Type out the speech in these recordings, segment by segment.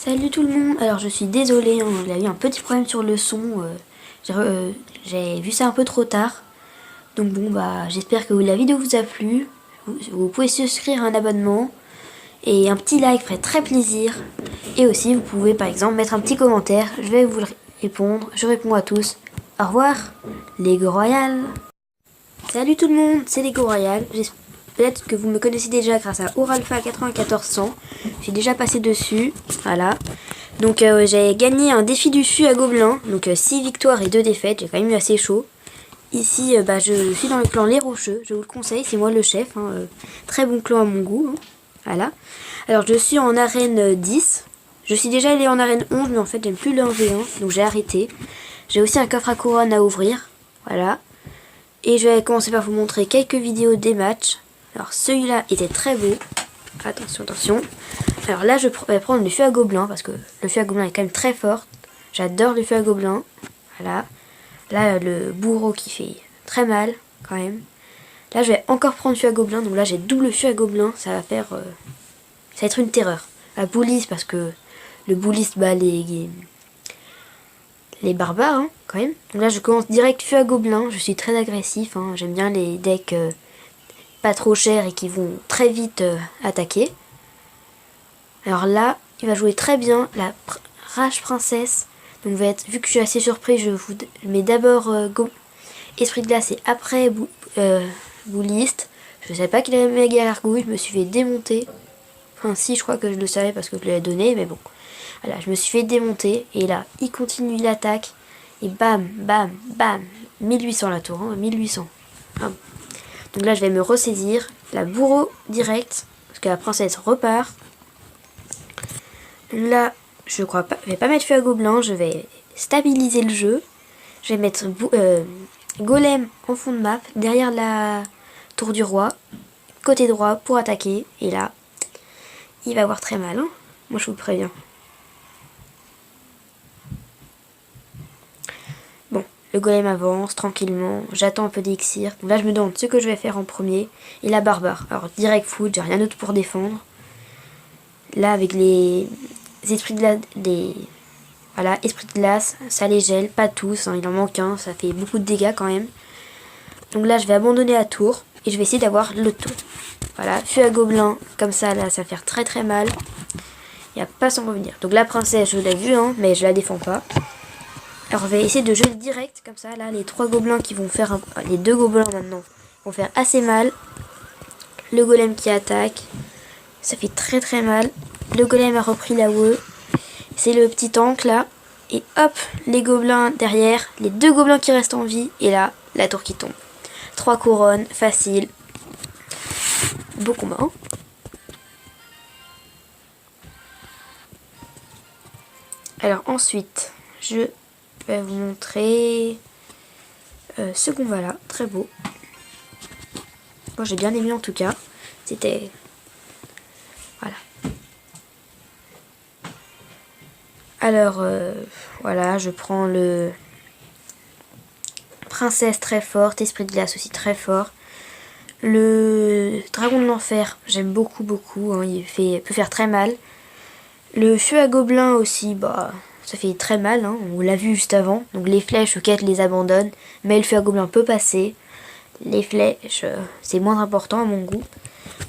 Salut tout le monde, alors je suis désolée, hein, il y a eu un petit problème sur le son, j'ai vu ça un peu trop tard. Donc bon bah j'espère que la vidéo vous a plu, vous pouvez souscrire un abonnement et un petit like ferait très plaisir. Et aussi vous pouvez par exemple mettre un petit commentaire, je vais vous répondre, je réponds à tous. Au revoir, Lego Royal. Salut tout le monde, c'est Lego Royal. Peut-être que vous me connaissez déjà grâce à Oralpha 9400. J'ai déjà passé dessus, voilà. Donc j'ai gagné un défi du fût à gobelins, donc 6 victoires et 2 défaites, j'ai quand même eu assez chaud. Ici, je suis dans le clan Les Rocheux, je vous le conseille, c'est moi le chef, hein, très bon clan à mon goût, hein, voilà. Alors je suis en arène 10, je suis déjà allé en arène 11, mais en fait j'aime plus le 1v1, donc j'ai arrêté. J'ai aussi un coffre à couronne à ouvrir, voilà. Et je vais commencer par vous montrer quelques vidéos des matchs. Alors celui-là était très beau, attention, attention. Alors là je vais prendre le fût à gobelins, parce que le fût à gobelins est quand même très fort. J'adore le fût à gobelins, voilà. Là, le bourreau qui fait très mal, quand même. Là, je vais encore prendre fût à gobelins. Donc là, j'ai double fût à gobelins. Ça va faire... ça va être une terreur. La bouliste, parce que le bouliste bat les barbares, hein, quand même. Donc là, je commence direct fût à gobelins. Je suis très agressif. Hein. J'aime bien les decks pas trop chers et qui vont très vite attaquer. Alors là, il va jouer très bien la rage princesse. Donc vu que je suis assez surpris, je vous mets d'abord esprit de glace et après bouliste. Je ne savais pas qu'il avait méga gargouille, je me suis fait démonter. Enfin si, je crois que je le savais parce que je l'avais donné, mais bon. Voilà, je me suis fait démonter et là, il continue l'attaque. Et bam, bam, bam. 1800 la tour, hein, 1800. Ah. Donc là, je vais me ressaisir. La bourreau direct, parce que la princesse repart. Là, je crois pas, je vais pas mettre fût à gobelins, je vais stabiliser le jeu. Je vais mettre golem en fond de map, derrière la tour du roi, côté droit pour attaquer. Et là, il va avoir très mal, hein. Moi je vous préviens. Bon, le golem avance tranquillement, j'attends un peu d'élixir. Donc là je me demande ce que je vais faire en premier. Et la barbare, alors direct foot, j'ai rien d'autre pour défendre. Là avec les esprits de glace, voilà, esprit de glace, ça les gèle, pas tous, hein, il en manque un, ça fait beaucoup de dégâts quand même. Donc là je vais abandonner la tour et je vais essayer d'avoir le tour. Voilà, fût à gobelins, comme ça là ça va faire très très mal. Il n'y a pas sans revenir. Donc la princesse je l'ai vue, hein, mais je la défends pas. Alors je vais essayer de jouer direct comme ça, là les 3 gobelins qui vont faire, les 2 gobelins maintenant, vont faire assez mal. Le golem qui attaque, ça fait très très mal. Le golem a repris la WE. C'est le petit tank là. Et hop, les gobelins derrière. Les 2 gobelins qui restent en vie. Et là, la tour qui tombe. 3 couronnes, facile. Beau combat, hein. Alors ensuite, je vais vous montrer ce combat là. Très beau. Moi j'ai bien aimé en tout cas. C'était... Voilà. Alors, voilà, je prends le princesse très forte, esprit de glace aussi très fort. Le dragon de l'enfer, j'aime beaucoup, beaucoup, hein, il peut faire très mal. Le fût à gobelins aussi, bah, ça fait très mal, hein, on l'a vu juste avant. Donc les flèches, ok, je les abandonne, mais le fût à gobelins peut passer. Les flèches, c'est moins important à mon goût.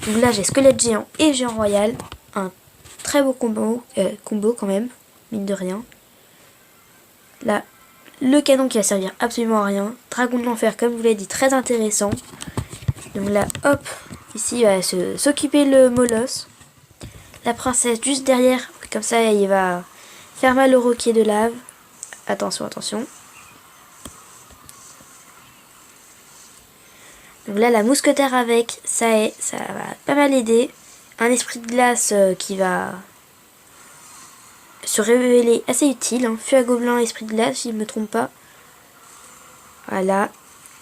Donc là, j'ai squelette géant et géant royal, un très beau combo quand même. Mine de rien. Là, le canon qui va servir absolument à rien. Dragon de l'enfer, comme je vous l'ai dit, très intéressant. Donc là, hop, ici, il va s'occuper le molosse. La princesse juste derrière, comme ça, il va faire mal au roquier de lave. Attention, attention. Donc là, la mousquetaire avec, ça va pas mal aider. Un esprit de glace qui va se révéler assez utile, hein. Fût à gobelins, esprit de glace, si je ne me trompe pas. Voilà,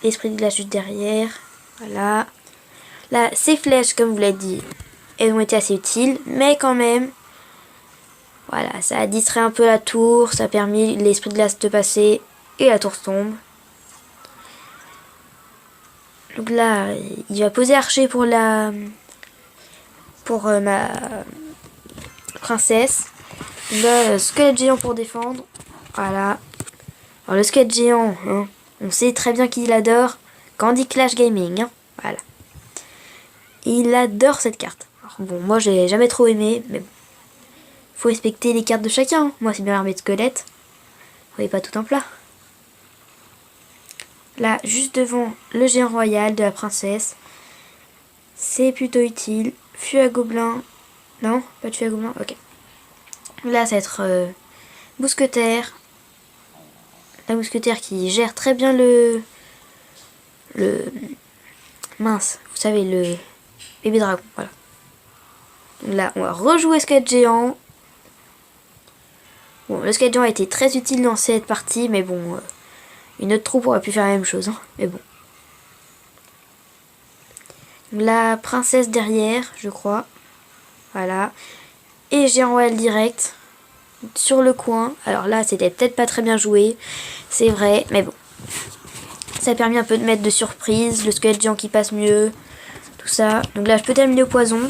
l'esprit de glace juste derrière. Voilà. Là, ces flèches, comme vous l'avez dit, elles ont été assez utiles, mais quand même, voilà, ça a distrait un peu la tour, ça a permis l'esprit de glace de passer, et la tour tombe. Donc là, il va poser archer pour ma princesse. Donc là, squelette géant pour défendre. Voilà. Alors le squelette géant, hein, on sait très bien qu'il adore Candy Crush Gaming. Hein, voilà. Et il adore cette carte. Alors, bon, moi j'ai jamais trop aimé, mais bon. Faut respecter les cartes de chacun. Hein. Moi c'est bien l'armée de squelettes. Vous voyez pas tout en plat. Là, juste devant le géant royal de la princesse. C'est plutôt utile. Fût à gobelin. Non, pas de fût à gobelin. Ok. Là, ça va être mousquetaire. La mousquetaire qui gère très bien le mince, vous savez, le bébé dragon, voilà. Donc là, on va rejouer squelette géant. Bon, le squelette géant a été très utile dans cette partie, mais bon, une autre troupe aurait pu faire la même chose, hein, mais bon. La princesse derrière, je crois. Voilà. Et géant royal direct. Sur le coin. Alors là, c'était peut-être pas très bien joué. C'est vrai, mais bon. Ça a permis un peu de mettre de surprise. Le squelette géant qui passe mieux. Tout ça. Donc là, je peux terminer au poison.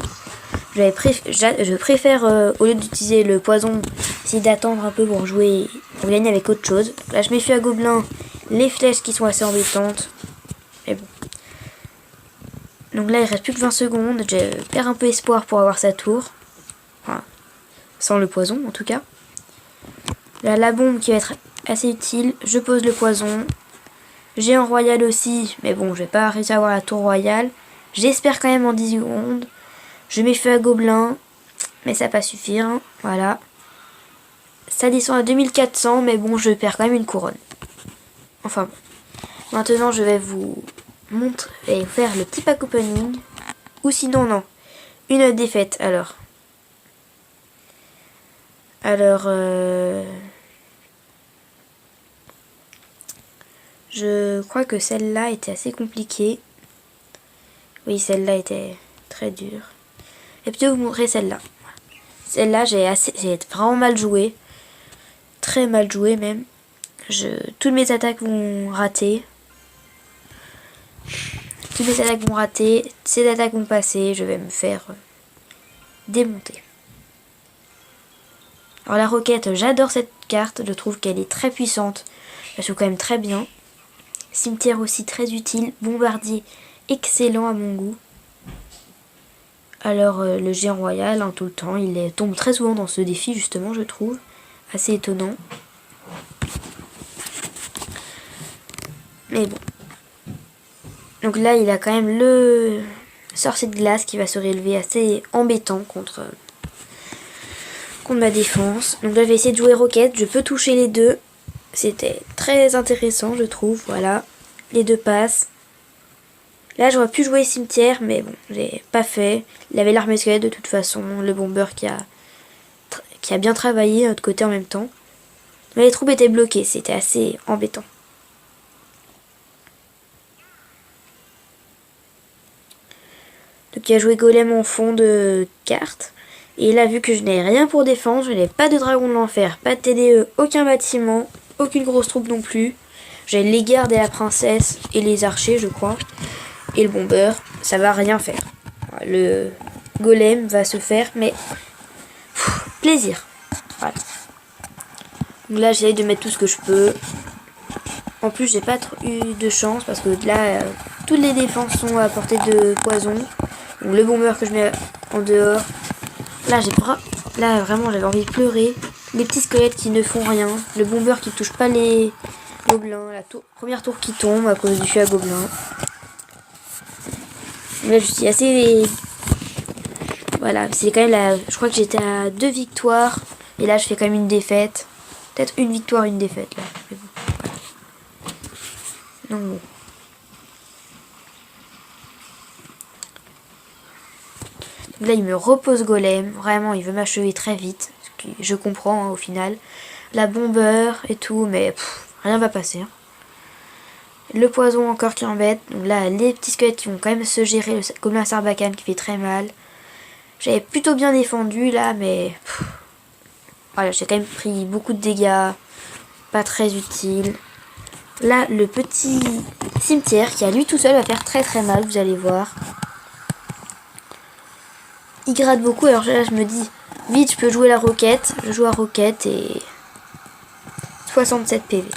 Je préfère, au lieu d'utiliser le poison, essayer d'attendre un peu pour jouer, pour gagner avec autre chose. Là, je méfie à gobelin. Les flèches qui sont assez embêtantes. Mais bon. Donc là, il reste plus que 20 secondes. Je perds un peu espoir pour avoir sa tour. Enfin, sans le poison, en tout cas. Là, la bombe qui va être assez utile. Je pose le poison. Géant royal aussi. Mais bon, je vais pas réussir à avoir la tour royale. J'espère quand même en 10 secondes. Je mets feu à gobelin. Mais ça va pas suffire. Hein. Voilà. Ça descend à 2400. Mais bon, je perds quand même une couronne. Enfin bon. Maintenant, je vais vous montrer et faire le petit pack opening. Ou sinon, non. Une défaite, alors. Je crois que celle-là était assez compliquée. Oui, celle-là était très dure. Et puis je vais vous montrer celle-là. Celle-là, j'ai vraiment mal joué. Très mal joué même. Toutes mes attaques vont rater. Toutes mes attaques vont rater. Ces attaques vont passer. Je vais me faire démonter. Alors la roquette, j'adore cette carte. Je trouve qu'elle est très puissante. Elle joue quand même très bien. Cimetière aussi très utile. Bombardier, excellent à mon goût. Alors le géant royal, hein, tout le temps, il tombe très souvent dans ce défi justement, je trouve. Assez étonnant. Mais bon. Donc là, il a quand même le sorcier de glace qui va se révéler assez embêtant contre ma défense. Donc là, je vais essayer de jouer roquette. Je peux toucher les deux. C'était très intéressant, je trouve. Voilà. Les deux passent. Là, j'aurais pu jouer cimetière, mais bon, j'ai pas fait. Il avait l'armée squelette de toute façon. Le bomber qui a bien travaillé de l'autre côté en même temps. Mais les troupes étaient bloquées. C'était assez embêtant. Donc il a joué golem en fond de carte. Et il a vu que je n'ai rien pour défendre. Je n'ai pas de dragon de l'enfer, pas de TDE, aucun bâtiment, aucune grosse troupe non plus. J'ai les gardes et la princesse et les archers, je crois. Et le bomber, ça va rien faire. Le golem va se faire, mais plaisir. Voilà. Donc là, j'essaye de mettre tout ce que je peux. En plus, j'ai pas eu de chance parce que là, toutes les défenses sont à portée de poison. Donc le bomber que je mets en dehors. Là, vraiment, j'avais envie de pleurer. Les petits squelettes qui ne font rien. Le bomber qui touche pas les gobelins. La première tour qui tombe à cause du feu à gobelins. Là, je suis assez... Voilà, c'est quand même je crois que j'étais à 2 victoires. Et là, je fais quand même une défaite. Peut-être une victoire, une défaite, là. Mais bon, voilà. Donc bon. Là, il me repose golem. Vraiment, il veut m'achever très vite. Ce que je comprends, hein, au final. La bomber et tout, mais rien va passer. Hein. Le poison encore qui embête. Donc là, les petits squelettes qui vont quand même se gérer. Le gobelin sarbacane qui fait très mal. J'avais plutôt bien défendu, là, mais... Voilà, j'ai quand même pris beaucoup de dégâts. Pas très utile. Là, le petit cimetière qui, à lui tout seul, va faire très très mal, vous allez voir. Il gratte beaucoup, alors là je me dis, Vite, je peux jouer la roquette. Je joue à roquette et 67 PV.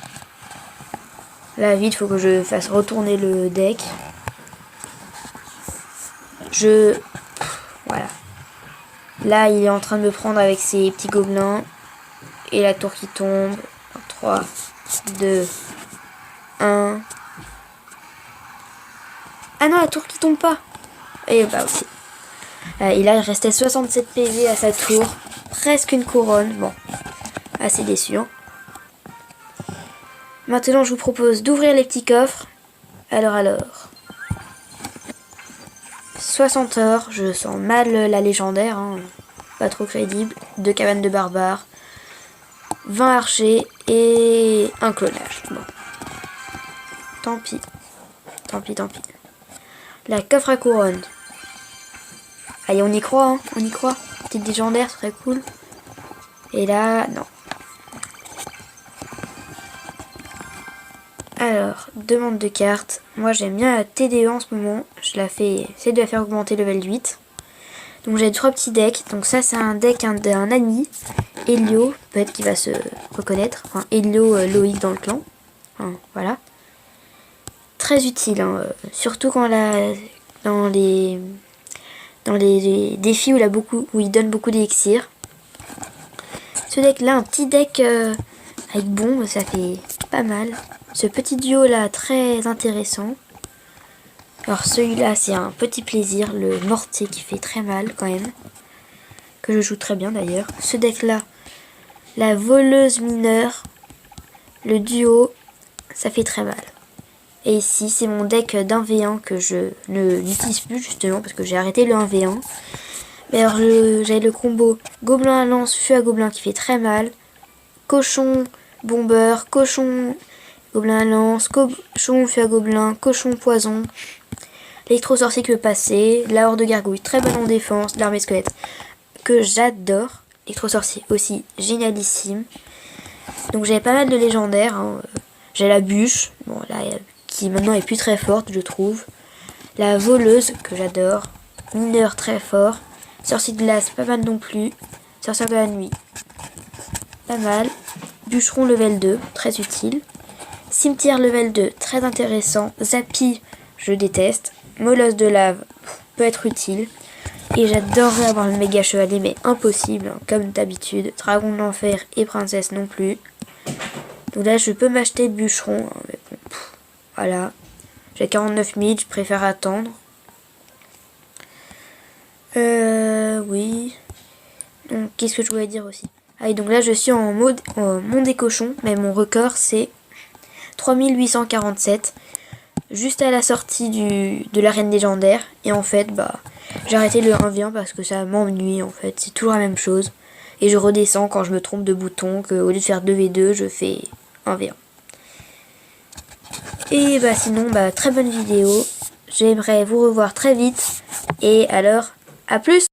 Là, vite, faut que je fasse retourner le deck. Voilà. Là, il est en train de me prendre avec ses petits gobelins. Et la tour qui tombe. 3, 2, 1. Ah non, la tour qui tombe pas. Et bah aussi. Et là, il restait 67 PV à sa tour. Presque une couronne. Bon, assez déçu. Hein. Maintenant, je vous propose d'ouvrir les petits coffres. Alors. 60 heures. Je sens mal la légendaire. Hein. Pas trop crédible. 2 cabanes de barbares. 20 archers et un clonage. Bon. Tant pis. La coffre à couronne. Allez, on y croit, hein. On y croit. Petite légendaire, ce serait cool. Et là, non. Alors, demande de carte. Moi, j'aime bien la TDE en ce moment. J'essaie de la faire augmenter level 8. Donc, j'ai 3 petits decks. Donc, ça, c'est un deck d'un ami. Elio, peut-être qu'il va se reconnaître. Enfin, Elio Loïc dans le clan. Enfin, voilà. Très utile, hein. Surtout quand dans les défis où il donne beaucoup d'élixir. Ce deck là, un petit deck avec bombe, ça fait pas mal. Ce petit duo là, très intéressant. Alors celui-là, c'est un petit plaisir, le mortier qui fait très mal quand même. Que je joue très bien d'ailleurs. Ce deck là, la voleuse mineure, le duo, ça fait très mal. Et ici, c'est mon deck d'1v1 que je n'utilise plus justement parce que j'ai arrêté le 1v1. Mais alors, j'ai le combo gobelin à lance, feu à gobelin qui fait très mal. Cochon, bombeur, cochon, gobelin à lance, cochon, feu à gobelin, cochon, poison. L'électro-sorcier qui peut passer. La horde de gargouille, très bonne en défense. L'armée squelette que j'adore. L'électro-sorcier aussi, génialissime. Donc j'avais pas mal de légendaires. Hein. J'ai la bûche, bon là, qui maintenant est plus très forte, je trouve. La voleuse, que j'adore. Mineur, très fort. Sorcier de glace, pas mal non plus. Sorcière de la nuit, pas mal. Bûcheron level 2, très utile. Cimetière level 2, très intéressant. Zappy, je déteste. Molosse de lave, peut être utile. Et j'adorerais avoir le méga chevalier, mais impossible, hein, comme d'habitude. Dragon de l'enfer et princesse non plus. Donc là, je peux m'acheter le bûcheron. Hein, mais bon, voilà. J'ai 49 000, je préfère attendre. Oui. Donc, qu'est-ce que je voulais dire aussi? Ah, et donc là, je suis en mode monde des cochons, mais mon record, c'est 3847. Juste à la sortie de l'arène légendaire. Et en fait, j'ai arrêté le 1v1 parce que ça m'ennuie, en fait. C'est toujours la même chose. Et je redescends quand je me trompe de bouton, qu'au lieu de faire 2v2, je fais 1v1. Et sinon, très bonne vidéo. J'aimerais vous revoir très vite. Et alors, à plus!